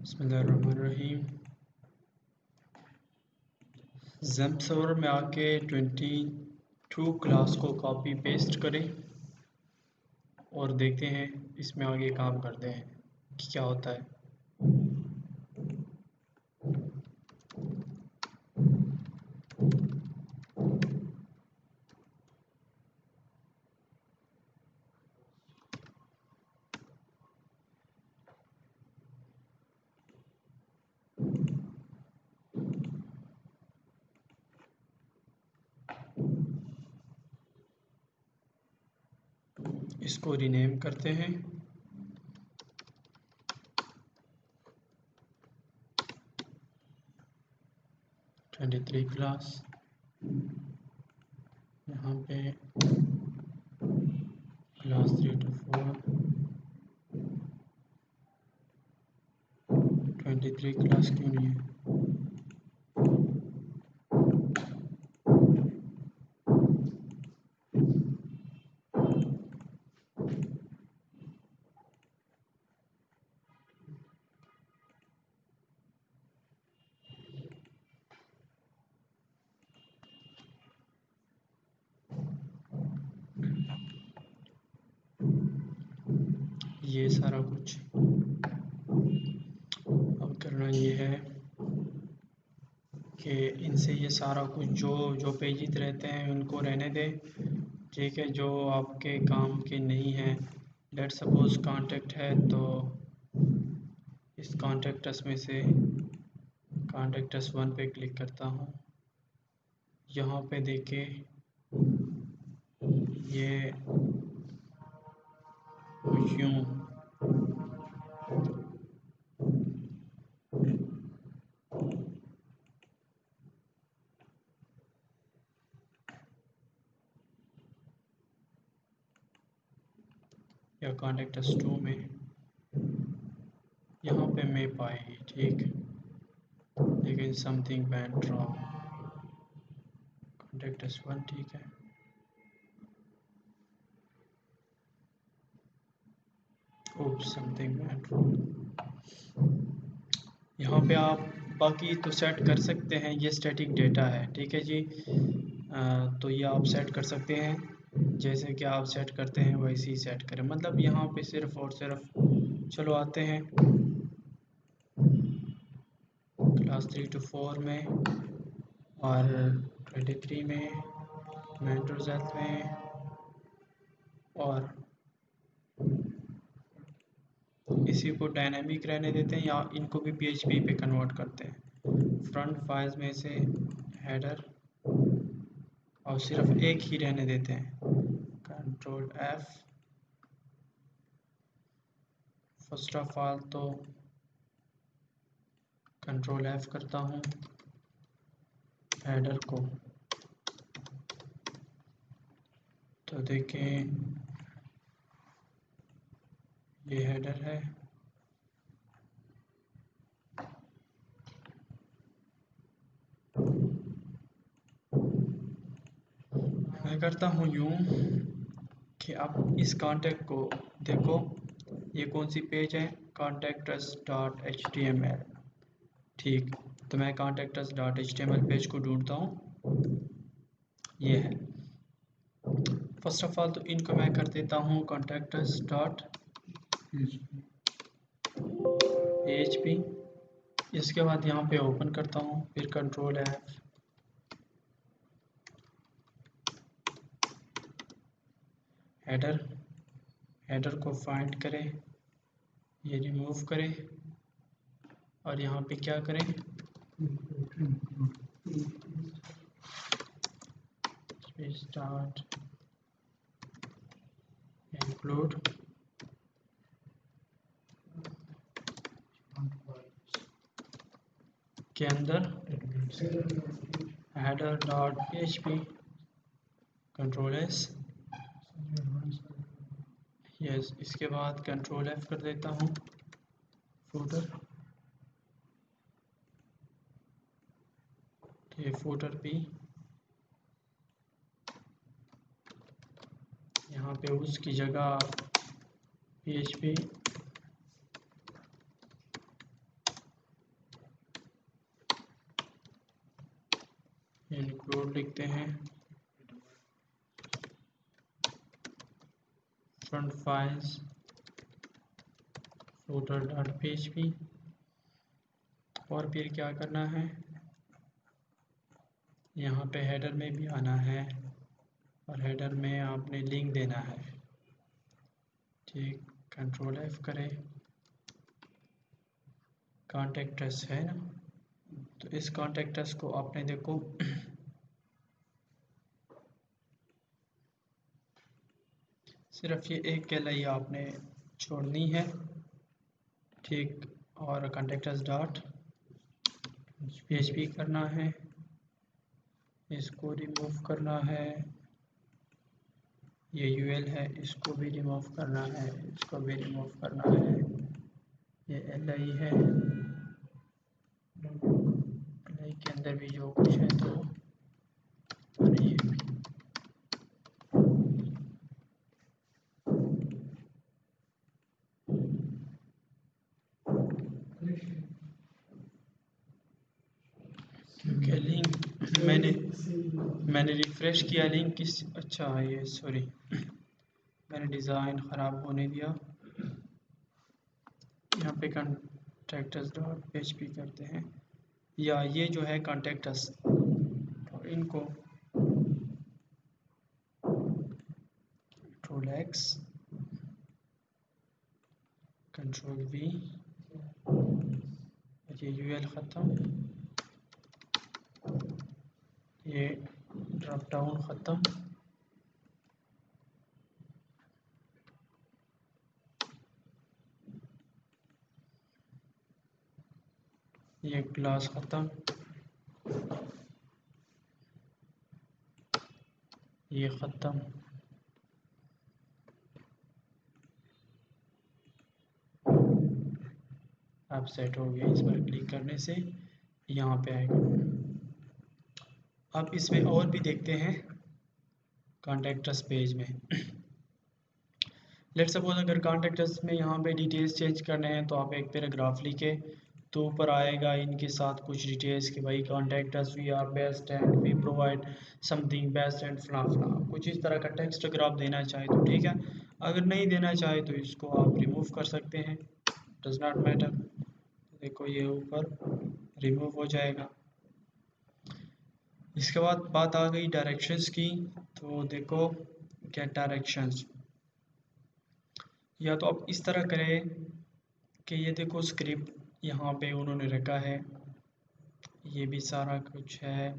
बिस्मिल्लाहिर्रहमानिर्रहीम। XAMPP server में आके 22 क्लास को कॉपी पेस्ट करें और देखते हैं इसमें आगे काम करते हैं कि क्या होता है। इसको रीनेम करते हैं। (23) क्लास, यहाँ पे क्लास 3 to 4, 23 क्लास क्यों नहीं है? ये सारा कुछ अब करना ये है कि इनसे ये सारा कुछ जो पेजेस रहते हैं उनको रहने दें, ठीक है। जो आपके काम के नहीं हैं, लेट सपोज कांटेक्ट है तो इस कांटेक्टस में से कांटेक्टस 1 पे क्लिक करता हूँ। यहाँ पे देखें ये यूँ या कांटेक्टस 2 में यहाँ पे मैप आएगी, ठीक। लेकिन समथिंग वेंट रॉन्ग। कांटेक्टस 1 ठीक है। Oops, something went wrong. यहाँ पे आप बाकी तो सेट कर सकते हैं, ये स्टैटिक डेटा है, ठीक है जी। तो ये आप सेट कर सकते हैं, जैसे कि आप सेट करते हैं वैसे ही सेट करें। मतलब यहाँ पे सिर्फ और सिर्फ चलो आते हैं क्लास 3 to 4 में और 23 में, मेंटर्स हेल्थ में, और इसी को डायनामिक रहने देते हैं या इनको भी PHP पे कन्वर्ट करते हैं। फ्रंट फाइल्स में से हेडर और सिर्फ एक ही रहने देते हैं, control F। First of all तो कंट्रोल F करता हूँ हेडर को, तो देखें ये हेडर है। मैं करता हूँ यूँ कि आप इस कांटेक्ट को देखो, ये कौन सी पेज है, contactus.html, ठीक। तो मैं contactus.html पेज को ढूंढता हूँ, ये है। फर्स्ट ऑफ ऑल तो इनको मैं कर देता हूँ contactus.php। इसके बाद यहाँ पे ओपन करता हूँ, फिर कंट्रोल F, हेडर को फाइंड करें, ये रिमूव करें और यहाँ पे क्या करें, स्टार्ट इंक्लूड के अंदर header.php, कंट्रोल S, यस। इसके बाद कंट्रोल F कर देता हूँ, फूटर, ये फूटर भी यहाँ पे उसकी जगह PHP इंक्लूड लिखते हैं, front files footer dot php। और फिर क्या करना है, यहाँ पे हेडर में भी आना है और हेडर में आपने लिंक देना है। ठीक, कंट्रोल F करें, कॉन्टेक्ट अस है ना, तो इस कॉन्टेक्ट अस को आपने देखो सिर्फ ये एक गैलरी आपने छोड़नी है। ठीक, और कॉन्टेक्ट अस डॉट php करना है, इसको रिमूव करना है, ये यूएल है इसको भी रिमूव करना है, इसको भी रिमूव करना है, ये एल है, एल के अंदर भी जो कुछ है तो और ये भी। क्योंकि लिंक मैंने रिफ्रेश किया, लिंक किस, अच्छा ये सॉरी मैंने डिज़ाइन ख़राब होने दिया। यहाँ पे कॉन्टेक्टस डॉट php करते हैं, या ये जो है कॉन्टेक्टस, और इनको कंट्रोल X कंट्रोल V, ये यूएल ख़त्म, ये ड्रॉप डाउन ख़त्म, ये क्लास ख़त्म, ये ख़त्म। अब सेट हो गया, इस पर क्लिक करने से यहाँ पे आएगा। अब इसमें और भी देखते हैं कॉन्टेक्टस पेज में। लेट्स सपोज अगर कॉन्टेक्टस में यहाँ पे डिटेल्स चेंज करने हैं तो आप एक पैराग्राफ लिखे तो ऊपर आएगा इनके साथ कुछ डिटेल्स कि भाई contacts we are best and we provide something best and फला फला, कुछ इस तरह का टेक्स्ट अगर आप देना चाहें तो ठीक है, अगर नहीं देना चाहे तो इसको आप रिमूव कर सकते हैं, डज नॉट मैटर। देखो ये ऊपर रिमूव हो जाएगा। इसके बाद बात आ गई डायरेक्शंस की, तो देखो गेट डायरेक्शंस, या तो आप इस तरह करें कि ये देखो स्क्रिप्ट यहाँ पे उन्होंने रखा है, ये भी सारा कुछ है।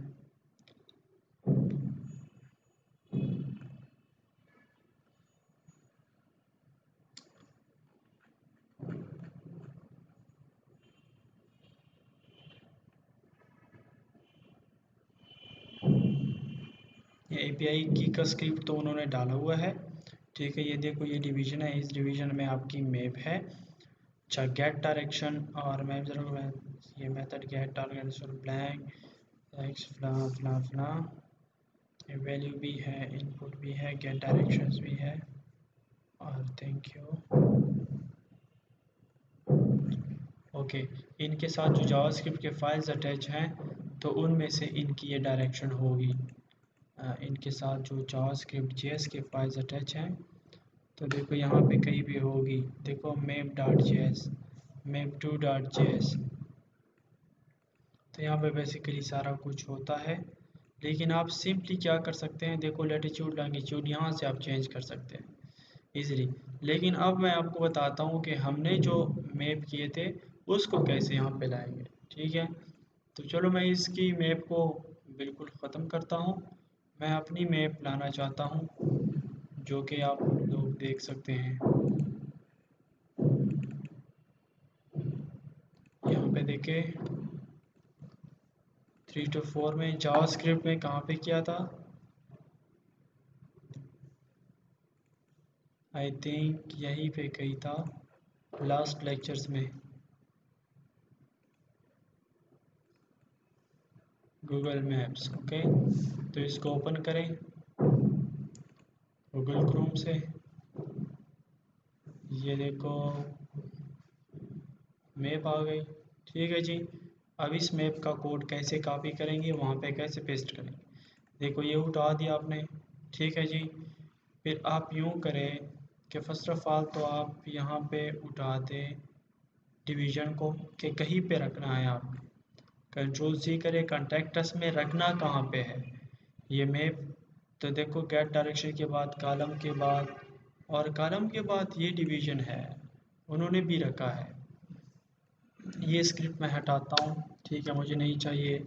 ये एपीआई की का स्क्रिप्ट तो उन्होंने डाला हुआ है, ठीक है। ये देखो ये डिवीजन है, इस डिवीजन में आपकी मैप है। अच्छा, गेट डायरेक्शन और मैप जरा, ये method gate direction blank x फला फला फला, वैल्यू भी है, इनपुट भी है, गेट डायरेक्शंस भी है, और थैंक यू। ओके, इनके साथ जो जावास्क्रिप्ट के फाइल्स अटैच हैं तो उनमें से इनकी ये डायरेक्शन होगी। इनके साथ जो जावास्क्रिप्ट जेएस के फाइल्स अटैच हैं तो देखो यहाँ पे कहीं भी होगी, देखो map dot JS, map to dot JS, तो यहाँ पे बेसिकली सारा कुछ होता है। लेकिन आप सिंपली क्या कर सकते हैं, देखो लैटिट्यूड लॉन्गिट्यूड यहाँ से आप चेंज कर सकते हैं इजीली। लेकिन अब मैं आपको बताता हूँ कि हमने जो मैप किए थे उसको कैसे यहाँ पे लाएंगे, ठीक है। तो चलो मैं इसकी मैप को बिल्कुल ख़त्म करता हूँ, मैं अपनी मैप लाना चाहता हूँ जो कि आप लोग देख सकते हैं। यहाँ पे देखें 3 to 4 में जावास्क्रिप्ट में कहाँ पे किया था, आई थिंक यहीं पे कहीं था लास्ट लेक्चर्स में। गूगल मैप्स, ओके, तो इसको ओपन करें गूगल क्रोम से, ये देखो मैप आ गई, ठीक है जी। अब इस मैप का कोड कैसे कॉपी करेंगे, वहाँ पे कैसे पेस्ट करेंगे। देखो ये उठा दिया आपने, ठीक है जी। फिर आप यूँ करें कि फर्स्ट ऑफ ऑल तो आप यहाँ पे उठा दें डिवीज़न को, कि कहीं पे रखना है आप। कंट्रोल सी करें, कॉन्टेक्ट्स में रखना कहाँ पे है ये मैप। तो देखो गेट डायरेक्शन के बाद कॉलम के बाद, और कॉलम के बाद ये डिवीज़न है, उन्होंने भी रखा है। ये स्क्रिप्ट मैं हटाता हूँ, ठीक है, मुझे नहीं चाहिए।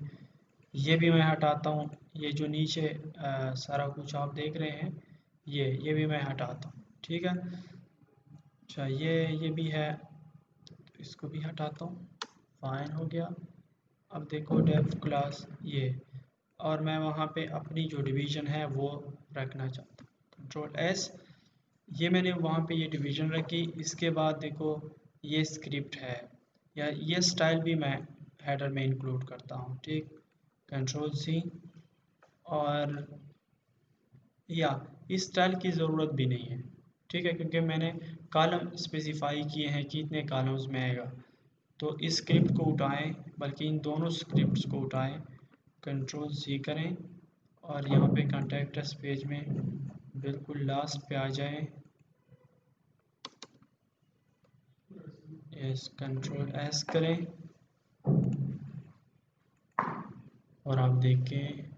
ये भी मैं हटाता हूँ। ये जो नीचे सारा कुछ आप देख रहे हैं, ये भी मैं हटाता हूँ, ठीक है। अच्छा ये भी है, तो इसको भी हटाता हूँ। फाइन हो गया। अब देखो डेफ क्लास ये, और मैं वहाँ पे अपनी जो डिवीज़न है वो रखना चाहता हूँ। कंट्रोल एस, ये मैंने वहाँ पे ये डिवीज़न रखी। इसके बाद देखो ये स्क्रिप्ट है, या ये स्टाइल भी मैं हेडर में इंक्लूड करता हूँ, ठीक। कंट्रोल सी, और या इस स्टाइल की ज़रूरत भी नहीं है, ठीक है, क्योंकि मैंने कॉलम स्पेसिफाई किए हैं कि इतने कॉलम्स में आएगा। तो इस स्क्रिप्ट को उठाएं, बल्कि इन दोनों स्क्रिप्ट्स को उठाएं, कंट्रोल सी करें, और यहाँ पे कॉन्टैक्ट अस पेज में बिल्कुल लास्ट पे आ जाएं। यस, कंट्रोल एस करें, और आप देखें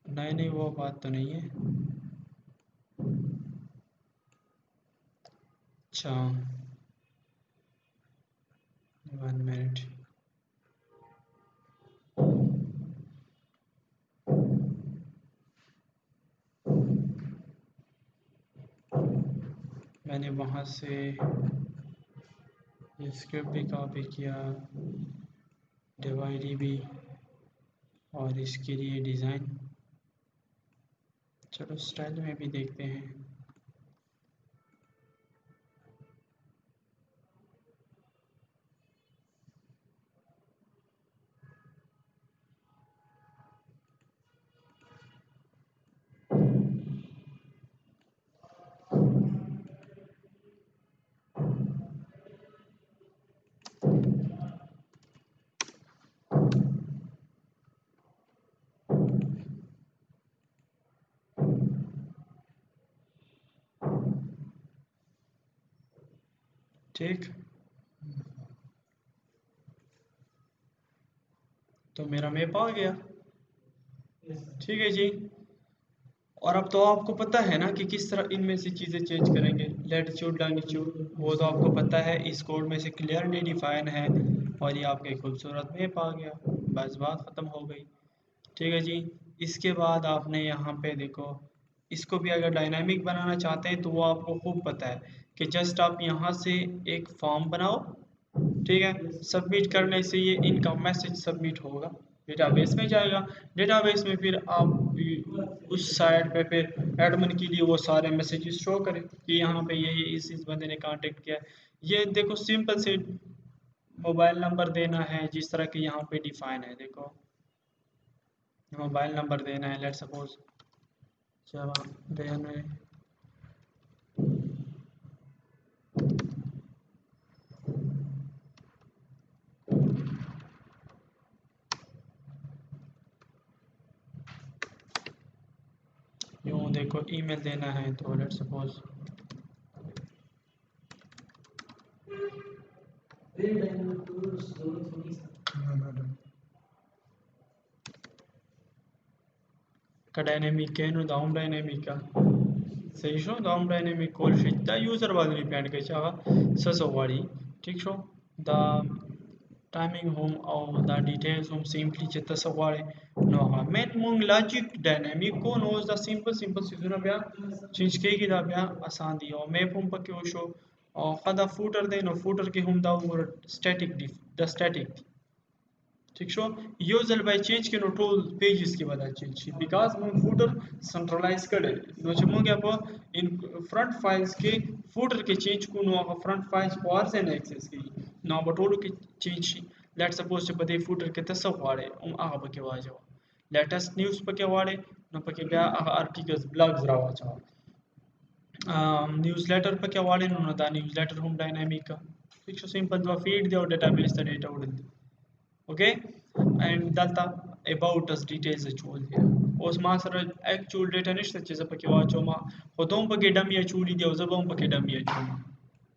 नहीं वो बात तो नहीं है। अच्छा 1 मिनट, मैंने वहाँ से ये स्क्रिप्ट भी कॉपी किया, डिवाइड भी, और इसके लिए डिज़ाइन। चलो स्टाइल में भी देखते हैं। ठीक, तो मेरा मैप आ गया, ठीक है जी। और अब तो आपको पता है ना कि किस तरह इनमें से चीज़ें चेंज करेंगे। लैटिट्यूड लॉन्गिट्यूड वो तो आपको पता है, इस कोड में से क्लियरली डिफाइन है, और ये आपके खूबसूरत मैप आ गया। बस बात ख़त्म हो गई, ठीक है जी। इसके बाद आपने यहाँ पे देखो, इसको भी अगर डायनामिक बनाना चाहते हैं तो वो आपको खूब पता है कि जस्ट आप यहाँ से एक फॉर्म बनाओ, ठीक है। सबमिट करने से ये इनका मैसेज सबमिट होगा, डेटाबेस में जाएगा। डेटाबेस में फिर आप उस साइड पे फिर एडमिन के लिए वो सारे मैसेजेस शो करें कि यहाँ पे ये इस बंदे ने कांटेक्ट किया है। ये देखो सिंपल से मोबाइल नंबर देना है, जिस तरह के यहाँ पे डिफाइन है। देखो मोबाइल नंबर देना है, लेट सपोज चलो देना है, यूँ देखो ईमेल देना है, तो लेट सपोज का डायनेमिक है नो दाउन डायनेमिक का सही शो दाउन डायनेमिक कॉल शीट दा यूजर वाली पैंट के चाहा ससवाड़ी, ठीक शो द टाइमिंग होम और द डिटेल्स होम सिंपली चित्त सवाड़े नो हा मेन मूंग लॉजिक डायनेमिक को नोज द सिंपल सिंपल सीजन ब्या चेंज के की दा ब्या आसान दी और मैप होम पर के शो और खदा फूटर दे नो फूटर के होम दा स्टैटिक द स्टैटिक, ठीक शो यूजल बाय चेंज के नो टूल पेजेस के बाद चेंज बिकॉज हम फूटर सेंट्रलाइज करे नो चमो क्या पो इन फ्रंट फाइल्स के फूटर के चेंज को नो front files parse and access की नो बटोलो के चेंज लेट सपोज से बदे फूटर के तसवाड़े आगा बके वाजो लेटेस्ट न्यूज़ पके वाड़े नो पके ब्या आर्टिकल्स ब्लॉग्स रावा चाहो న్యూస్‌లెటర్ పకే వాడిన ఉన్నదా న్యూస్‌లెటర్ హోమ్ डायनामिक का फिक्स सिंपल जो फीड दिया डेटाबेस द डेटा उड़द ओके एंड दलता अबाउट अस डिटेल्स चोल दिया उस मा सर एक्चुअल डेटा निश्चित चीज़ पके वाचो मा होतों पके डमी चूड़ी दिया जबों पके डमी चूड़ी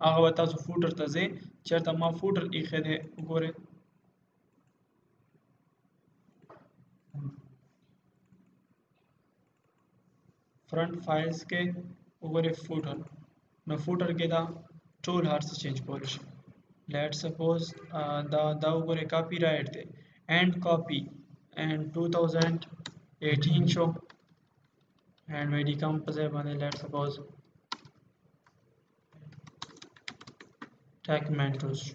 आगे बता सो फूटर तजे चरता मा फूटर इखेदे गोरे फ्रंट फाइल्स के ऊपर फूटर न फूटर के दा टूल हार्स change polish let's suppose the ऊपर copyright थे and copy and 2018 show and very compose बने let's suppose tag mentos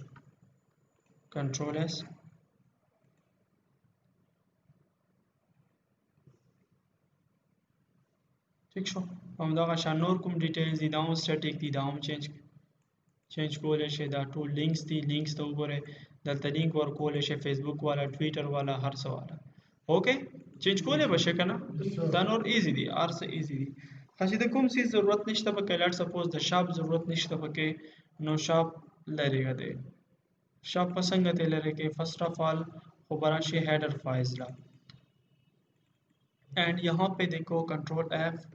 control s ठीक शो हम दागा शानूर कुम डिटेल्स दी दाऊं स्टैटिक दी दाऊं चेंज कोले शे दा टू लिंक्स दी लिंक्स तो ऊपर दलता लिंक और कोले शे फेसबुक वाला ट्विटर वाला हर सवाला ओके चेंज कोले बशे कना दान और इजी दी आर से इजी दी खासी द कुम सी जरूरत निश्ता बके लेट्स सपोज द शॉप जरूरत निश्ता बके नो शॉप लरेगा दे शॉप पसंद ते लरे के फर्स्ट ऑफ ऑल वो बराशी हेडर फाइल्स ला एंड यहाँ पे देखो कंट्रोल एफ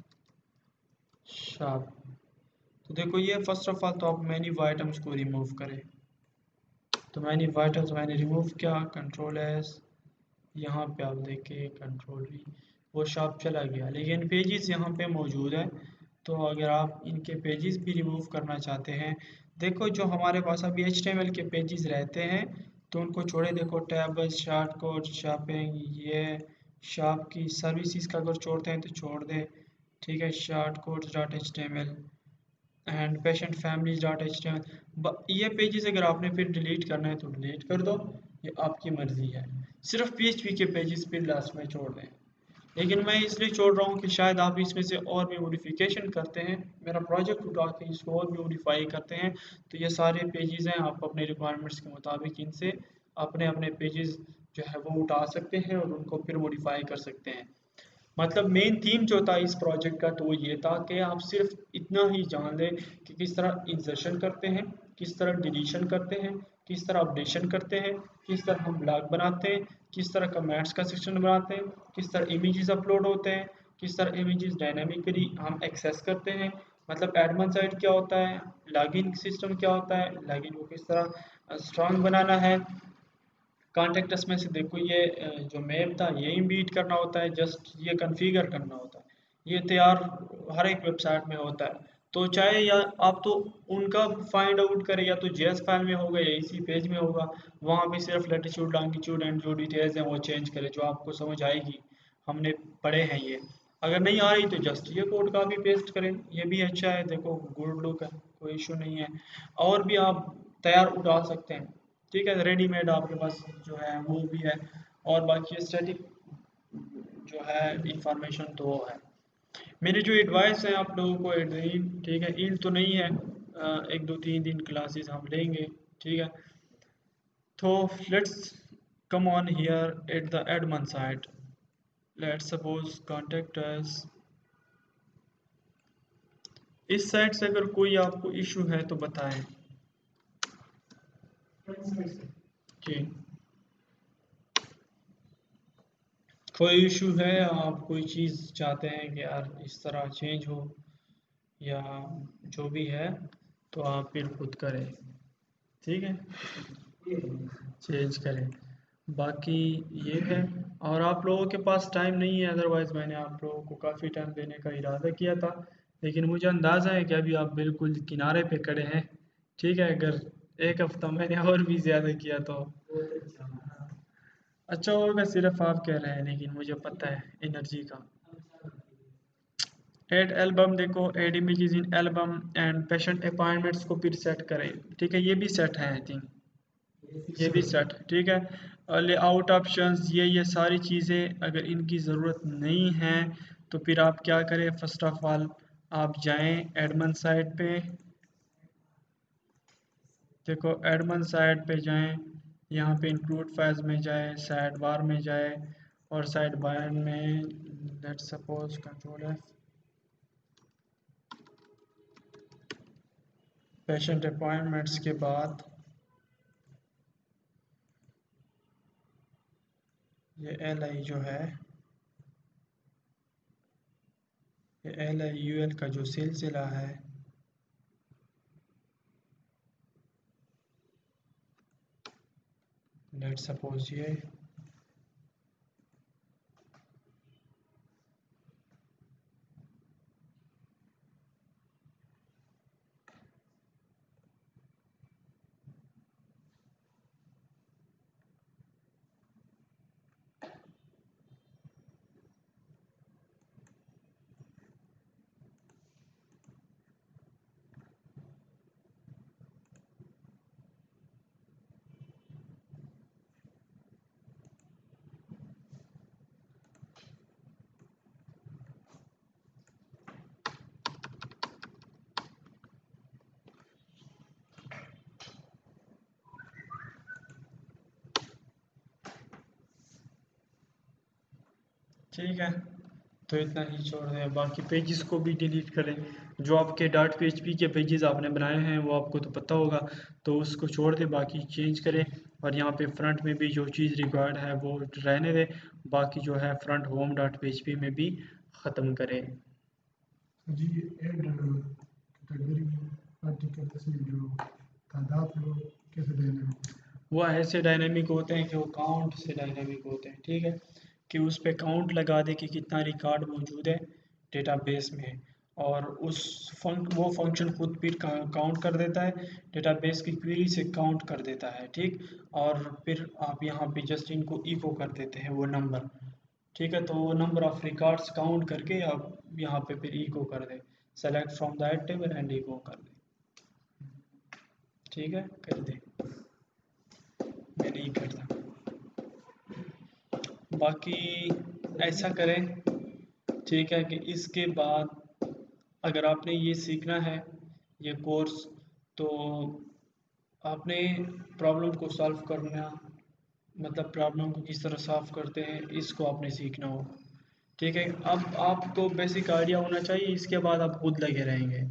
शॉप तो देखो ये फर्स्ट ऑफ ऑल तो आप मेन्यू आइटम्स को रिमूव करें तो मेन्यू आइटम्स मैंने रिमूव किया कंट्रोल एस यहाँ पे आप देखें कंट्रोल वी वो शॉप चला गया लेकिन पेजेस यहाँ पे मौजूद है तो अगर आप इनके पेजेस भी रिमूव करना चाहते हैं देखो जो हमारे पास अभी HTML के पेजेस रहते हैं तो उनको छोड़े देखो टैब्स शार्ट कोड शॉपिंग ये शॉप की सर्विसेज का अगर छोड़ते हैं तो छोड़ दें ठीक है short codes dot H T M L and patient families dot H T M L ये पेजेस अगर आपने फिर डिलीट करना है तो डिलीट कर दो ये आपकी मर्ज़ी है सिर्फ PHP के पेजेस फिर लास्ट में छोड़ दें लेकिन मैं इसलिए छोड़ रहा हूँ कि शायद आप इसमें से और भी मॉडिफिकेशन करते हैं मेरा प्रोजेक्ट उठा के इसको और भी मॉडिफाई करते हैं तो ये सारे पेजेस हैं आप अपने रिक्वायरमेंट्स के मुताबिक इनसे अपने अपने पेजेस जो है वो उठा सकते हैं और उनको फिर मॉडिफाई कर सकते हैं मतलब मेन थीम जो था इस प्रोजेक्ट का तो वो ये था कि आप सिर्फ इतना ही जान लें कि किस तरह इंसर्शन करते हैं किस तरह डिलीशन करते हैं किस तरह अपडेशन करते हैं किस तरह हम ब्लॉग बनाते हैं किस तरह कमेंट्स का सेक्शन बनाते हैं किस तरह इमेजेस अपलोड होते हैं किस तरह इमेजेस डायनामिकली हम एक्सेस करते हैं मतलब एडमन साइड क्या होता है लॉगिन सिस्टम क्या होता है लॉगिन को किस तरह स्ट्रांग बनाना है कॉन्टेक्ट अस में से देखो ये जो मैप था ये इम्बीट करना होता है जस्ट ये कॉन्फ़िगर करना होता है ये तैयार हर एक वेबसाइट में होता है तो चाहे या आप तो उनका फाइंड आउट करें या तो जेएस फाइल में होगा या इसी पेज में होगा वहाँ पे सिर्फ लैटिट्यूड लॉन्गिट्यूड एंड जो डिटेल्स हैं वो चेंज करें जो आपको समझ आएगी हमने पढ़े हैं ये अगर नहीं आ रही तो जस्ट ये कोड का भी पेस्ट करें ये भी अच्छा है देखो गुड लुक है कोई इशू नहीं है और भी आप तैयार उठा सकते हैं ठीक है रेडीमेड आपके पास जो है वो भी है और बाकी स्टैटिक जो है इंफॉर्मेशन तो वो है मेरी जो एडवाइस है आप लोगों को ठीक है ईल्ड तो नहीं है एक दो तीन दिन क्लासेस हम लेंगे ठीक है तो let's come on here at the Edmund site let's suppose contact us इस साइट से अगर कोई आपको इशू है तो बताएं जी कोई इशू है आप कोई चीज़ चाहते हैं कि यार इस तरह चेंज हो या जो भी है तो आप फिर खुद करें ठीक है चेंज करें बाकी ये है और आप लोगों के पास टाइम नहीं है अदरवाइज़ मैंने आप लोगों को काफ़ी टाइम देने का इरादा किया था लेकिन मुझे अंदाज़ा है कि अभी आप बिल्कुल किनारे पे खड़े हैं ठीक है अगर एक हफ्ता मैंने और भी ज़्यादा किया तो अच्छा होगा सिर्फ आप कह रहे हैं लेकिन मुझे पता है एनर्जी का ऐड एल्बम देखो add images in album and patient appointments को फिर सेट करें ठीक है ये भी सेट है आई थिंक ये भी सेट ठीक है लेआउट ऑप्शंस ये सारी चीज़ें अगर इनकी ज़रूरत नहीं है तो फिर आप क्या करें फर्स्ट ऑफ ऑल आप जाएं एडमन साइट पे देखो एडमन साइट पे जाएं यहाँ पे इंक्लूड फाइल्स में जाए साइड बार में जाए और साइड बार में let's suppose control F patient appointments के बाद ये LI जो है, ये LIUL का जो सिलसिला है, लेट सपोज ये ठीक है। तो इतना ही छोड़ दें, बाकी पेजेस को भी डिलीट करें। जो आपके डॉट PHP के पेजेस आपने बनाए हैं वो आपको तो पता होगा, तो उसको छोड़ दें, बाकी चेंज करें। और यहाँ पे फ्रंट में भी जो चीज़ रिक्वायर्ड है वो रहने दें, बाकी जो है फ्रंट होम डॉट PHP में भी ख़त्म करें। जी ऐड कैटेगरी आर्टिकल्स में जो तादाद है वो कैसे देने होंगे? वो ऐसे डायनेमिक होते हैं कि वो काउंट से डायनेमिक होते हैं, ठीक है, कि उस पे काउंट लगा दे कि कितना रिकॉर्ड मौजूद है डेटाबेस में, और वो फंक्शन खुद फिर काउंट कर देता है, डेटाबेस की क्वेरी से काउंट कर देता है, ठीक। और फिर आप यहाँ पे जस्ट इनको इको कर देते हैं वो नंबर, ठीक है। तो वो नंबर ऑफ रिकॉर्ड्स काउंट करके आप यहाँ पे फिर इको कर दे, select from that table and echo कर दे, ठीक है, कर दे। मैं नहीं करता, बाकी ऐसा करें, ठीक है, कि इसके बाद अगर आपने ये सीखना है ये कोर्स, तो आपने प्रॉब्लम को सॉल्व करना, मतलब प्रॉब्लम को किस तरह सॉल्व करते हैं इसको आपने सीखना होगा, ठीक है। अब आपको बेसिक आइडिया होना चाहिए, इसके बाद आप खुद लगे रहेंगे।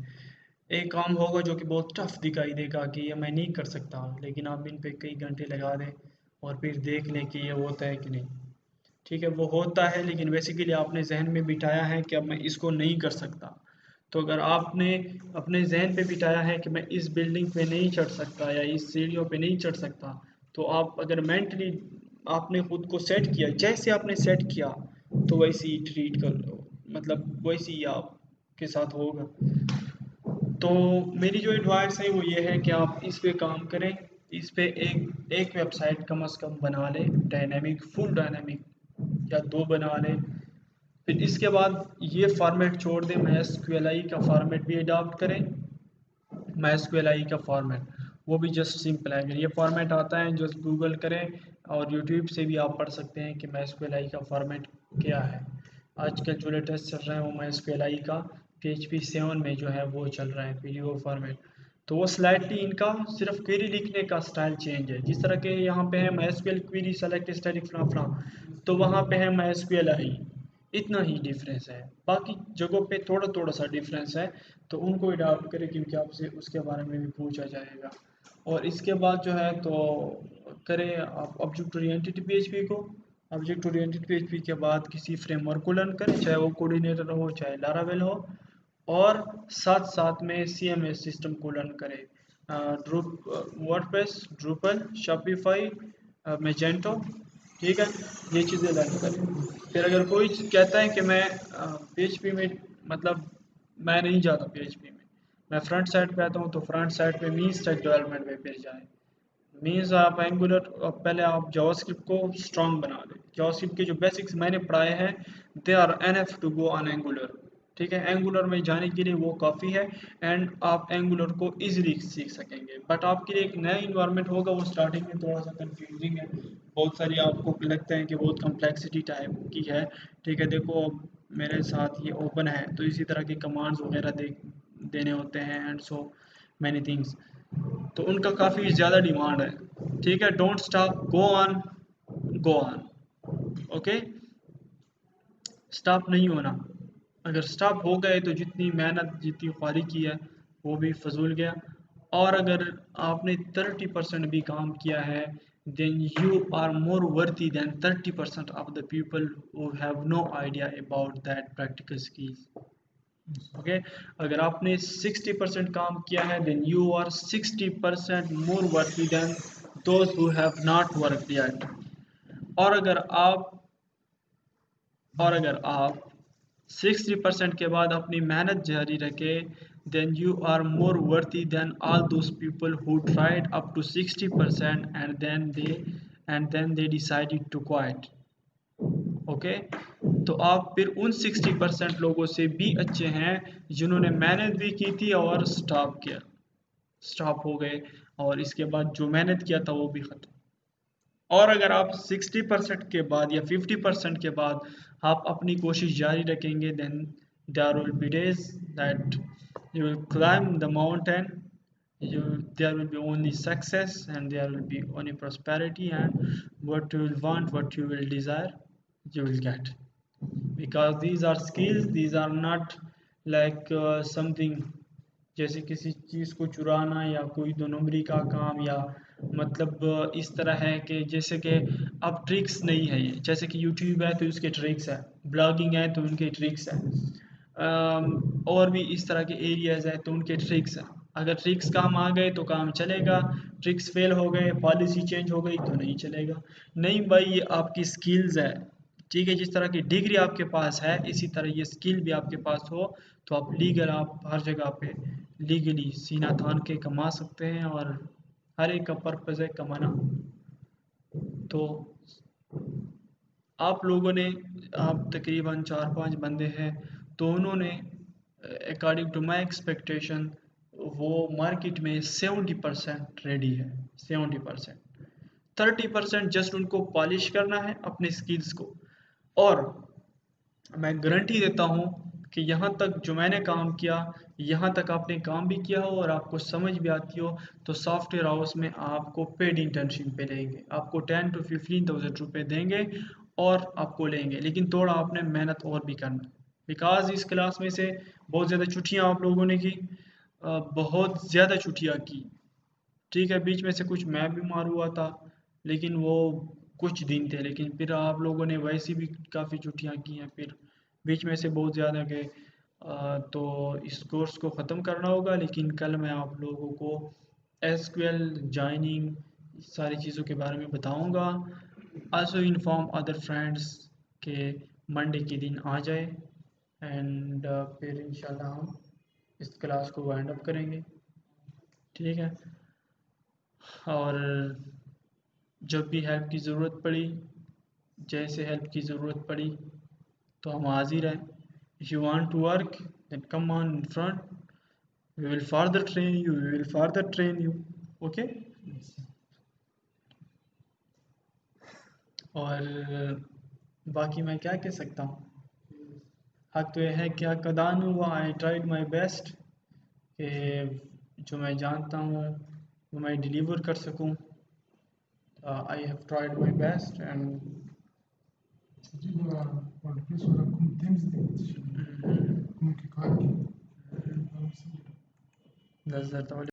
एक काम होगा जो कि बहुत टफ दिखाई देगा कि ये मैं नहीं कर सकता, लेकिन आप इन पे कई घंटे लगा दें और फिर देख लें कि ये होता है कि नहीं, ठीक है। वो होता है, लेकिन बेसिकली आपने जहन में बिठाया है कि अब मैं इसको नहीं कर सकता। तो अगर आपने अपने जहन पे बिठाया है कि मैं इस बिल्डिंग पे नहीं चढ़ सकता या इस सीढ़ियों पे नहीं चढ़ सकता, तो आप अगर मेंटली आपने खुद को सेट किया, जैसे आपने सेट किया तो वैसे ही ट्रीट कर लो, मतलब वैसे ही आपके साथ होगा। तो मेरी जो एडवाइस है वो ये है कि आप इस पे काम करें, इस पे एक एक वेबसाइट कम से कम बना लें, डायनेमिक, फुल डायनेमिक, या दो बना लें। फिर इसके बाद ये फॉर्मेट छोड़ दें, MySQLi का फॉर्मेट भी अडॉप्ट करें। MySQLi का फॉर्मेट वो भी जस्ट सिंपल है, अगर ये फॉर्मेट आता है जस्ट गूगल करें, और यूट्यूब से भी आप पढ़ सकते हैं कि MySQLi का फॉर्मेट क्या है। आजकल जो लेटेस्ट चल रहा है वो MySQLi का PHP 7 में जो है वो चल रहा है PDO फॉर्मेट। तो वो स्लाइटली इनका सिर्फ क्वेरी लिखने का स्टाइल चेंज है, जिस तरह के यहाँ पे है MySQL क्वेरी सेलेक्ट स्टैटिक फ्ला, तो वहाँ पे है MySQLi, इतना ही डिफरेंस है, बाकी जगहों पे थोड़ा थोड़ा सा डिफरेंस है। तो उनको अडॉप्ट करें, क्योंकि आपसे उसके बारे में भी पूछा जाएगा। और इसके बाद जो है तो करें आप ऑब्जेक्ट ओरिएंटेड PHP को, ऑब्जेक्ट ओरिएंटेड PHP के बाद किसी फ्रेमवर्क को लर्न करें, चाहे वो कोऑर्डिनेटर हो चाहे लारावेल हो, और साथ साथ में CMS सिस्टम को लर्न करें, drupe WordPress, Drupal, Shopify, Magento, ठीक है, ये चीज़ें लर्न करें। फिर अगर कोई कहता है कि मैं PHP में, मतलब मैं नहीं जाता PHP में, मैं फ्रंट साइड पे आता हूँ, तो फ्रंट साइड पे मीन स्टैक डेवलपमेंट पे फिर जाएं। मीन्स आप एंगुलर, पहले आप जावास्क्रिप्ट को स्ट्रॉन्ग बना दें, जावास्क्रिप्ट के जो बेसिक्स मैंने पढ़ाए हैं they are enough to go on Angular, ठीक है, एंगुलर में जाने के लिए वो काफ़ी है, एंड आप एंगुलर को इजीली सीख सकेंगे। बट आपके लिए एक नया इन्वायरमेंट होगा, वो स्टार्टिंग में थोड़ा सा कंफ्यूजिंग है, बहुत सारी आपको लगता है कि बहुत कम्प्लेक्सिटी टाइप की है, ठीक है। देखो मेरे साथ ये ओपन है, तो इसी तरह के कमांड्स वगैरह देने होते हैं, एंड सो मैनी थिंग्स, तो उनका काफ़ी ज़्यादा डिमांड है, ठीक है। Don't stop, go on, go on, okay, stop नहीं होना। अगर स्टॉप हो गए तो जितनी मेहनत जितनी ख्वारी की है वो भी फजूल गया। और अगर आपने 30% भी काम किया है, then you are more worthy than 30% of the people who have no idea about that practical skills. Okay अगर आपने 60% काम किया है, then you are 60% more worthy than those who have not worked yet. और अगर आप 60% के बाद अपनी मेहनत जारी रखें, then you are more worthy than all those people who tried up to 60% and then they decided to quit. Okay तो आप फिर उन 60% लोगों से भी अच्छे हैं जिन्होंने मेहनत भी की थी और स्टॉप हो गए, और इसके बाद जो मेहनत किया था वो भी खत्म। और अगर आप 60% के बाद या 50% के बाद आप अपनी कोशिश जारी रखेंगे, then there will be days that you will climb the mountain, there will be only success and there will be only prosperity, and what you will want, what you will desire, you will get, because these are skills, these are not like something जैसे किसी चीज़ को चुराना या कोई दो नंबरी का काम, या मतलब इस तरह है कि जैसे कि अब ट्रिक्स नहीं है ये, जैसे कि यूट्यूब है तो उसके ट्रिक्स है, ब्लॉगिंग है तो उनके ट्रिक्स है, और भी इस तरह के एरियाज है तो उनके ट्रिक्स हैं। अगर ट्रिक्स काम आ गए तो काम चलेगा, ट्रिक्स फेल हो गए, पॉलिसी चेंज हो गई तो नहीं चलेगा। नहीं भाई, ये आपकी स्किल्स है, ठीक है। जिस तरह की डिग्री आपके पास है इसी तरह ये स्किल भी आपके पास हो तो आप हर जगह पे लीगली सीना तान के कमा सकते हैं, और हर एक का पर्पज़ है कमाना। तो आप लोगों ने, आप तकरीबन 4-5 बंदे हैं, तो उन्होंने अकॉर्डिंग टू माई एक्सपेक्टेशन वो मार्केट में 70% रेडी है, 70%। 30% जस्ट उनको पॉलिश करना है अपने स्किल्स को। और मैं गारंटी देता हूँ कि यहाँ तक जो मैंने काम किया, यहाँ तक आपने काम भी किया हो और आपको समझ भी आती हो, तो सॉफ्टवेयर हाउस में आपको पेड इंटर्नशिप पे लेंगे, आपको 10 to 15,000 रुपये देंगे और आपको लेंगे, लेकिन थोड़ा आपने मेहनत और भी करना। बिकॉज इस क्लास में से बहुत ज़्यादा छुट्टियाँ आप लोगों ने की, बहुत ज़्यादा छुट्टियाँ की, ठीक है। बीच में से कुछ मैं बीमार हुआ था, लेकिन वो कुछ दिन थे, लेकिन फिर आप लोगों ने वैसे भी काफ़ी छुट्टियाँ की हैं, फिर बीच में से बहुत ज़्यादा गए। तो इस कोर्स को ख़त्म करना होगा, लेकिन कल मैं आप लोगों को एसक्यूएल जॉइनिंग सारी चीज़ों के बारे में बताऊंगा। आल्सो इन्फॉर्म अदर फ्रेंड्स के मंडे के दिन आ जाए, एंड फिर इंशाल्लाह हम इस क्लास को वाइंड अप करेंगे, ठीक है। और जब भी हेल्प की ज़रूरत पड़ी, जैसे हेल्प की ज़रूरत पड़ी तो हम हाजिर हैं। If you want to work then come on in front, we will further train you, okay. और बाकी मैं क्या कह सकता हूँ, हक तो यह है कि हक अदा नहीं हुआ। आई ट्राइड माई बेस्ट कि जो मैं जानता हूँ वो मैं डिलीवर कर सकूँ। I have tried my best and that's